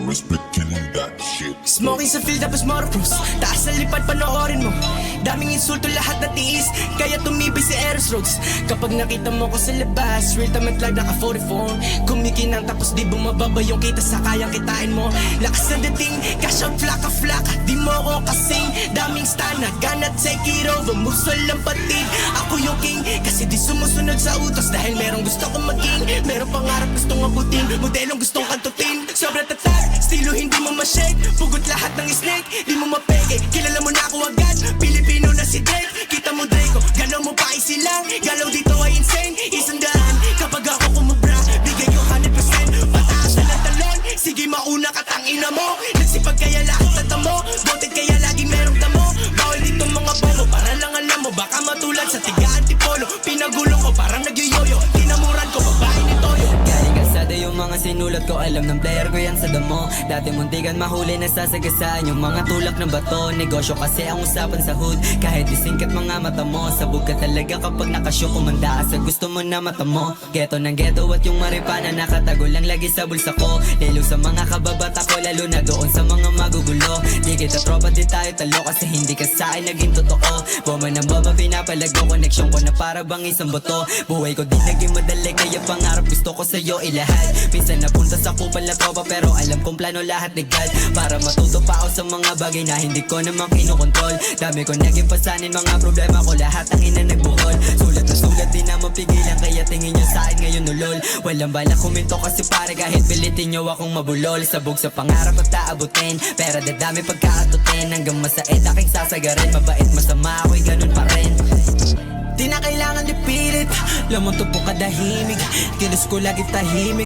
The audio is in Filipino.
I'm spit killing that shit. Smoking sa field tapos motorcross, taas sa lipad panoorin mo. Daming insulto lahat na tiis, kaya tumibay si Eros Rhodes. Kapag nakita mo ko sa labas, real time at live naka 44. Kumikinang tapos di bumababa yung kita sa kayang kitain mo. Lakas na dating, cash out flaka-flaka, di mo ko kasing. Daming stana, gonna take it over, moves walang patid. Ako yung king, kasi di sumusunod sa utos. Dahil merong gusto kong maging, merong pangarap gustong abutin, modelong gustong kantutin. Sobrang tatag, estilo hindi mo ma-shake, pugot lahat ng snake, di mo mapeke. Kilala mo na ako agad, Pilipino na si Drake. Kita mo Draco, galaw mo pa isilang, galaw dito ay insane. Isang daan, kapag ako kumubra, bigay ko 100%. Pataas na ng talon, sige mauna ka tangina mo. Nagsipag kaya lahat na tamo, voted kaya lagi merong tamo. Bawal dito mga bomo, para lang alam mo, baka matulad sa tiga antipolo. Pinagulong ko parang nagyoyoyo, tinamuran ko babae ni Toyo. Galing kalsada yung mga sinulat ko, alam ng player ko yan sa damo. Dati muntikan mahuli, nasasagasaan yung mga tulak ng bato. Negosyo kasi ang usapan sa hood, kahit isingkat mga mata mo. Sabog ka talaga kapag nakasyo, kumanda ka sa gusto mo na mata mo. Geto ng geto at yung maripana, nakatago lang lagi sa bulsa ko. Lalo sa mga kababata ko, lalo na doon sa mga magugulo. Di kita tropa, di tayo talo, kasi hindi ka sa akin naging totoo. Bomba ng bomba, pinapalago, koneksyon ko na para bang isang boto. Buhay ko din naging madali, kaya pangarap gusto ko sa'yo ilahat. Minsan napunta sa kupal na tropa, pero alam kong plano lahat legal. Para matuto pa ako sa mga bagay na hindi ko naman kinukontrol. Dami ko naging pasanin, mga problema ko lahat ang ina nagbuhol. Sulat na sulat, di na mapigilan, kaya tingin nyo sa akin ngayon ulol. Walang bala kuminto kasi pare, kahit pilitin nyo akong mabulol. Sabog sa pangarap at taabutin, pero dadami pagkaatutin. Hanggang masait aking sasagarin, mabait masama ako'y ganun pa rin. Di na kailangan ipilit, lamang to po kadahimik, kilos ko lagi tahimik.